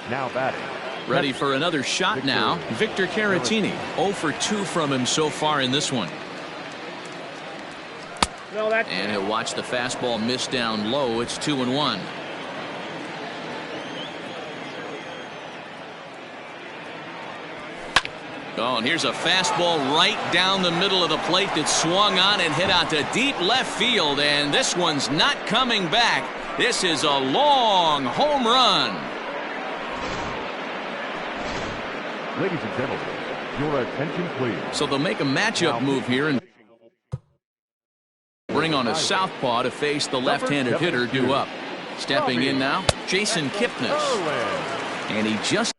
Now batting. Ready for another shot now. Victor Caratini, 0 for 2 from him so far in this one. No, that's And he'll watch the fastball miss down low. It's 2-1. Oh, and here's a fastball right down the middle of the plate that swung on and hit out to deep left field. And this one's not coming back. This is a long home run. Ladies and gentlemen, your attention please. So they'll make a matchup move here and bring on a southpaw to face the left-handed hitter due up. Stepping in now, Jason Kipnis. And he just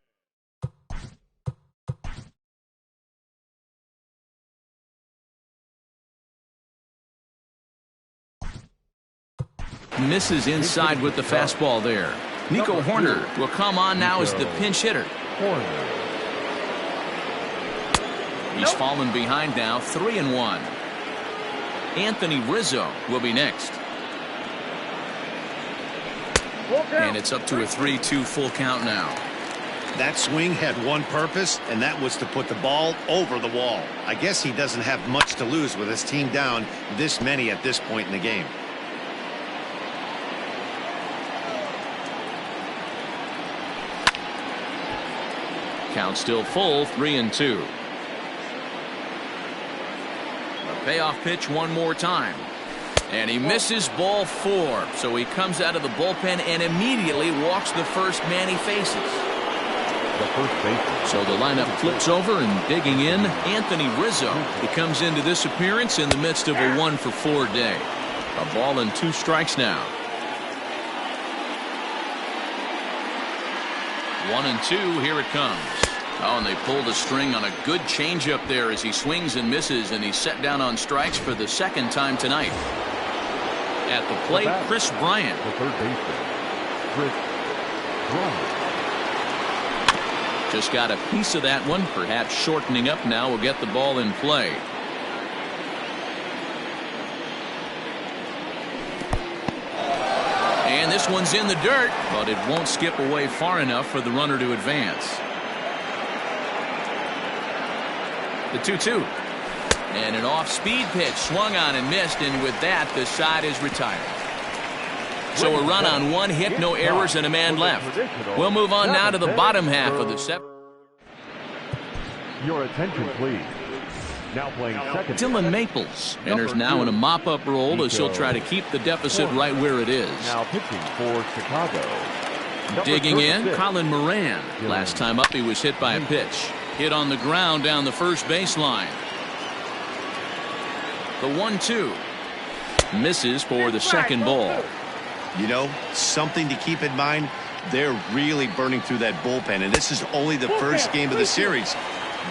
misses inside with the fastball there. Nico Horner will come on now as the pinch hitter. He's fallen behind now, 3-1. Anthony Rizzo will be next. And it's up to a 3-2 full count now. That swing had one purpose, and that was to put the ball over the wall. I guess he doesn't have much to lose with his team down this many at this point in the game. Count still full, 3-2. Payoff pitch one more time. And he misses ball 4. So he comes out of the bullpen and immediately walks the first man he faces. The first baseman. So the lineup flips over and digging in, Anthony Rizzo. He comes into this appearance in the midst of a 1-for-4 day. A ball and 2 strikes now. 1-2, here it comes. Oh, and they pulled the string on a good changeup there as he swings and misses, and he's set down on strikes for the second time tonight. At the plate, Chris Bryant. The third baseman, Chris Bryant. Just got a piece of that one, perhaps shortening up now will get the ball in play. And this one's in the dirt, but it won't skip away far enough for the runner to advance. The 2-2. And an off-speed pitch swung on and missed, and with that, the side is retired. So a run on 1 hit, no errors, and a man left. We'll move on now to the bottom half of the 7th. Your attention, please. Now playing second. Dylan Maples enters now in a mop-up role as he'll try to keep the deficit right where it is. Now pitching for Chicago. Digging in, Colin Moran. Last time up, he was hit by a pitch. Hit on the ground down the first baseline. The 1-2. Misses for the second ball. You know, something to keep in mind, they're really burning through that bullpen, and this is only the first game of the series.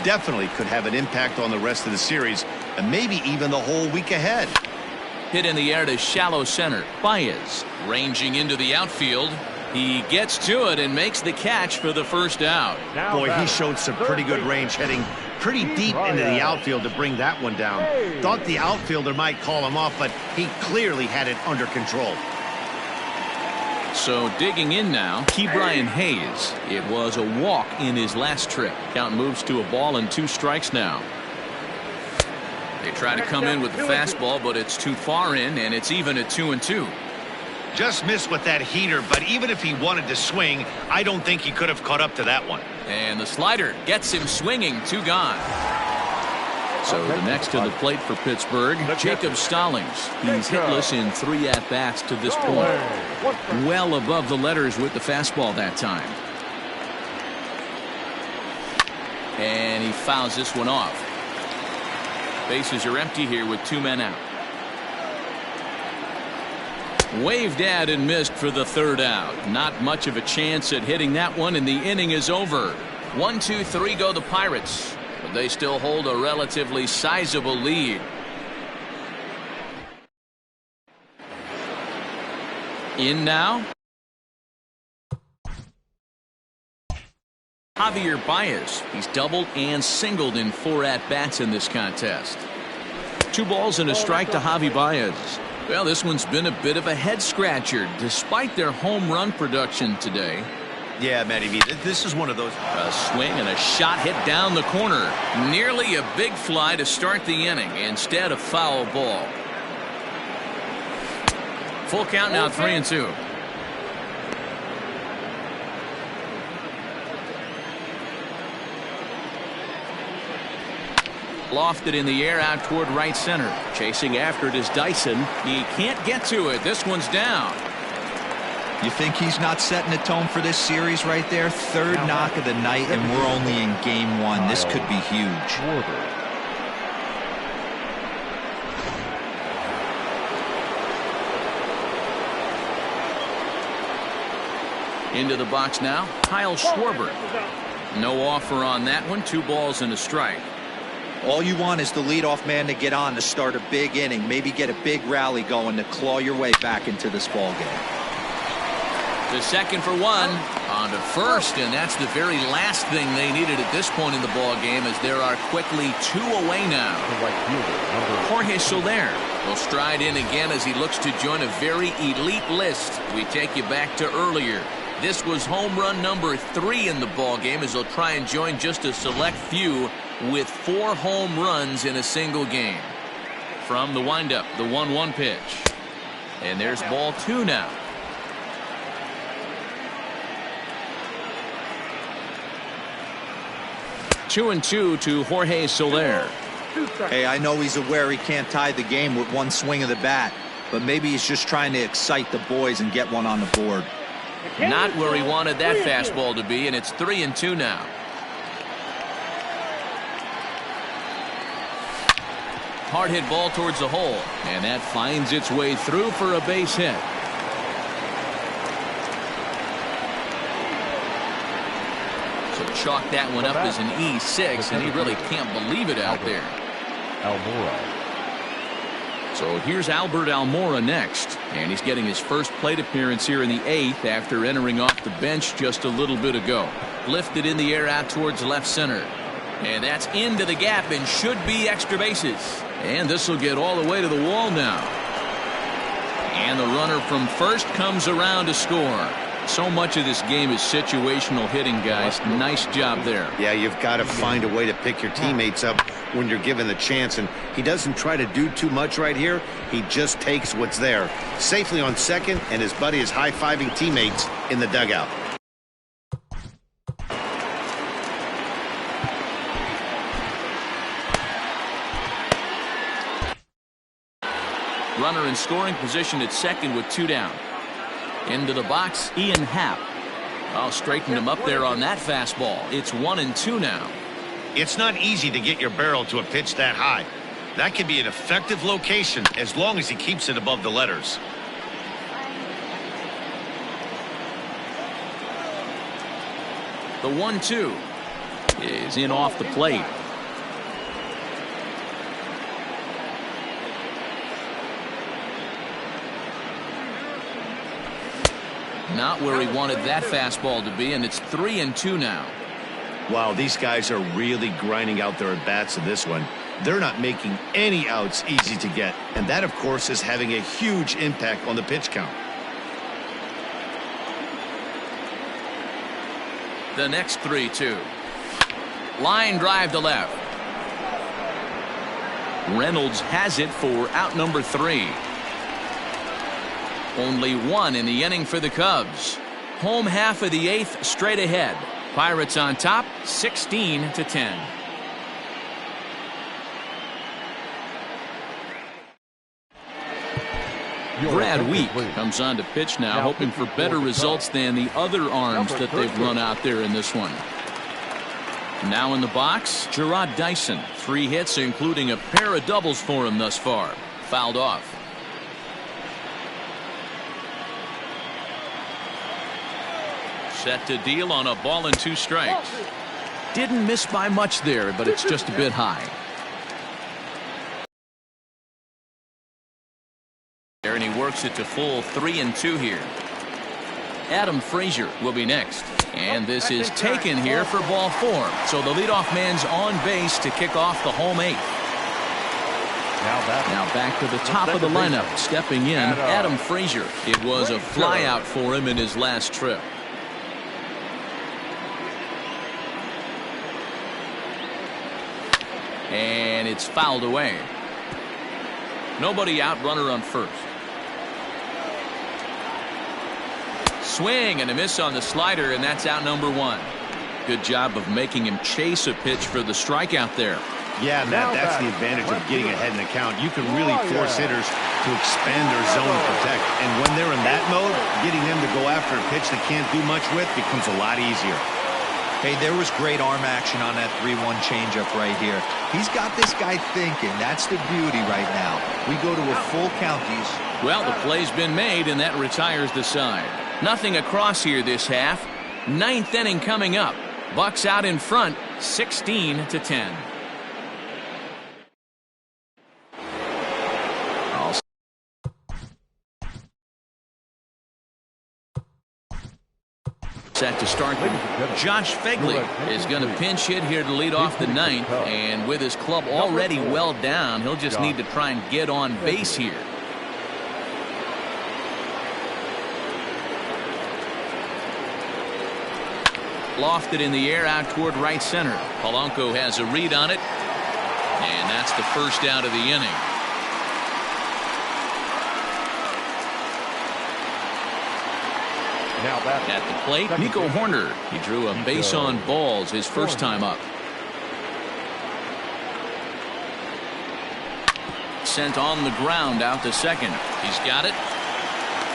Definitely could have an impact on the rest of the series, and maybe even the whole week ahead. Hit in the air to shallow center. Baez ranging into the outfield. He gets to it and makes the catch for the first out. Boy, he showed some pretty good range, heading pretty deep into the outfield to bring that one down. Thought the outfielder might call him off, but he clearly had it under control. So digging in now, Ke'Bryan Hayes. It was a walk in his last trip. Count moves to a ball and 2 strikes now. They try to come in with the fastball, but it's too far in, and it's even at 2-2. Just missed with that heater, but even if he wanted to swing, I don't think he could have caught up to that one. And the slider gets him swinging. 2 gone. So the next to the plate for Pittsburgh, Jacob Stallings. He's hitless in 3 at-bats to this point. Well above the letters with the fastball that time. And he fouls this one off. Bases are empty here with 2 men out. Waved at and missed for the 3rd out. Not much of a chance at hitting that one, and the inning is over. 1, 2, 3 go the Pirates, but they still hold a relatively sizable lead. In now, Javier Baez. He's doubled and singled in 4 at-bats in this contest. 2 balls and a strike to Javi Baez. Well, this one's been a bit of a head-scratcher, despite their home run production today. Yeah, Matty V, this is one of those. A swing and a shot hit down the corner. Nearly a big fly to start the inning. Instead, a foul ball. Full count now, 3-2. Lofted in the air out toward right center. Chasing after it is Dyson. He can't get to it. This one's down. You think he's not setting the tone for this series right there? 3rd knock of the night, and we're only in game 1. This could be huge. Into the box now, Kyle Schwarber. No offer on that one. 2 balls and a strike. All you want is the leadoff man to get on to start a big inning, maybe get a big rally going to claw your way back into this ball game. To second for 1, on to first, and that's the very last thing they needed at this point in the ball game, as there are quickly 2 away now. Jorge Soler will stride in again as he looks to join a very elite list. We take you back to earlier. This was home run number 3 in the ball game, as he'll try and join just a select few with 4 home runs in a single game. From the windup, the 1-1 pitch. And there's ball 2 now. Two and 2 to Jorge Soler. Hey, I know he's aware he can't tie the game with 1 swing of the bat, but maybe he's just trying to excite the boys and get one on the board. Not where he wanted that fastball to be, and it's 3-2 now. Hard hit ball towards the hole, and that finds its way through for a base hit. So chalk that one up as an E6, and he really can't believe it out there. Almora. So here's Albert Almora next, and he's getting his first plate appearance here in the 8th after entering off the bench just a little bit ago. Lifted in the air out towards left center, and that's into the gap and should be extra bases. And this will get all the way to the wall now. And the runner from first comes around to score. So much of this game is situational hitting, guys. Nice job there. Yeah, you've got to find a way to pick your teammates up when you're given the chance, and he doesn't try to do too much right here. He just takes what's there. Safely on second, and his buddy is high-fiving teammates in the dugout. Runner in scoring position at second with 2 down. Into the box, Ian Happ. Oh, straightened him up there on that fastball. It's 1-2 now. It's not easy to get your barrel to a pitch that high. That can be an effective location as long as he keeps it above the letters. The 1-2 is in off the plate. Not where he wanted that fastball to be, and it's 3-2 now. Wow, these guys are really grinding out their at-bats in this one. They're not making any outs easy to get, and that, of course, is having a huge impact on the pitch count. The next 3-2. Line drive to left. Reynolds has it for out number 3. Only 1 in the inning for the Cubs. Home half of the 8th straight ahead. Pirates on top, 16-10. Brad Week comes on to pitch now, hoping for better results than the other arms that they've run out there in this one. Now in the box, Jarrod Dyson. 3 hits, including a pair of doubles for him thus far. Fouled off. Set to deal on a ball and 2 strikes. Didn't miss by much there, but it's just a bit high. And he works it to full 3-2 here. Adam Frazier will be next. And this is taken here for ball 4. So the leadoff man's on base to kick off the home 8th. Now back to the top of the lineup. Stepping in, Adam Frazier. It was a flyout for him in his last trip. And it's fouled away. Nobody out, runner on first. Swing and a miss on the slider, and that's out number 1. Good job of making him chase a pitch for the strikeout there. Yeah, Matt, that's the advantage of getting ahead in the count. You can really force hitters to expand their zone and protect. And when they're in that mode, getting them to go after a pitch they can't do much with becomes a lot easier. Hey, there was great arm action on that 3-1 changeup right here. He's got this guy thinking. That's the beauty right now. We go to a full count. Well, the play's been made, and that retires the side. Nothing across here this half. 9th inning coming up. Bucks out in front, 16-10. Set to start. Josh Phegley is going to pinch hit here to lead off the 9th, and with his club already well down, he'll just need to try and get on base here. Lofted in the air out toward right center. Polanco has a read on it, and that's the first out of the inning. At the plate, Nico Horner. He drew a base on balls his first time up. Sent on the ground out to second. He's got it.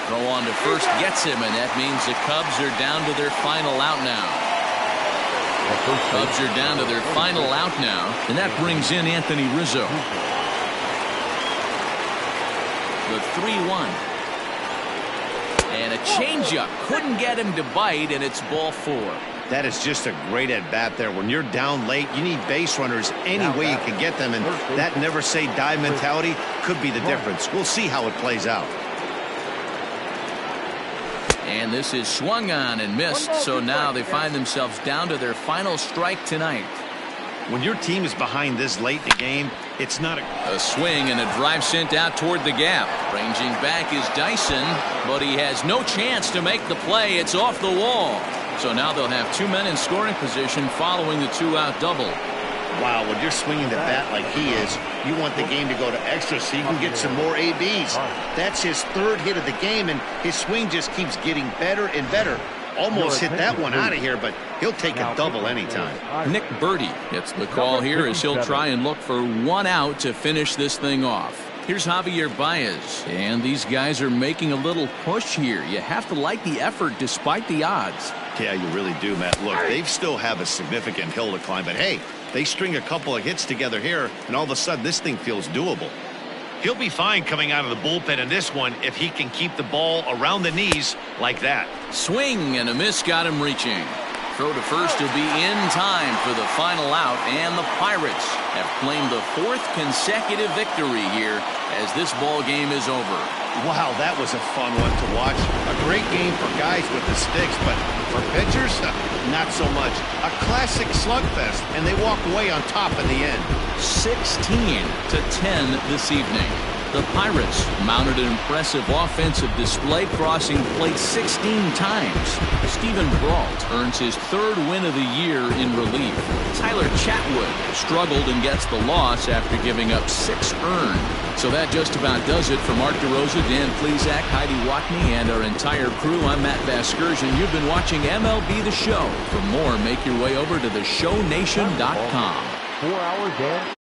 Throw on to first gets him, and that means the Cubs are down to their final out now. Cubs are down to their final out now, and that brings in Anthony Rizzo. The 3-1. And a changeup couldn't get him to bite, and it's ball 4. That is just a great at-bat there. When you're down late, you need base runners any way you can get them, and that never-say-die mentality could be the difference. We'll see how it plays out. And this is swung on and missed, so now they find themselves down to their final strike tonight. When your team is behind this late in the game, it's not a swing and a drive sent out toward the gap. Ranging back is Dyson, but he has no chance to make the play. It's off the wall. So now they'll have 2 men in scoring position following the 2-out double. Wow, when you're swinging the bat like he is, you want the game to go to extra so you can get some more ABs. That's his 3rd hit of the game, and his swing just keeps getting better and better. Almost hit that one out of here, but he'll take a double anytime. Nick Birdie gets the call here as he'll try and look for 1 out to finish this thing off. Here's Javier Baez, and these guys are making a little push here. You have to like the effort despite the odds. Yeah, you really do, Matt. Look, they still have a significant hill to climb, but hey, they string a couple of hits together here, and all of a sudden this thing feels doable. He'll be fine coming out of the bullpen in this one if he can keep the ball around the knees like that. Swing and a miss got him reaching. throw to first will be in time for the final out, and the Pirates have claimed the 4th consecutive victory here as this ball game is over. Wow, that was a fun one to watch. A great game for guys with the sticks, but for pitchers, not so much. A classic slugfest, and they walk away on top in the end. 16-10 this evening. The Pirates mounted an impressive offensive display, crossing the plate 16 times. Stephen Brault earns his 3rd win of the year in relief. Tyler Chatwood struggled and gets the loss after giving up 6 earned. So that just about does it. For Mark DeRosa, Dan Plesac, Heidi Watney, and our entire crew, I'm Matt Vasgersian. You've been watching MLB The Show. For more, make your way over to theshownation.com. 4 hours and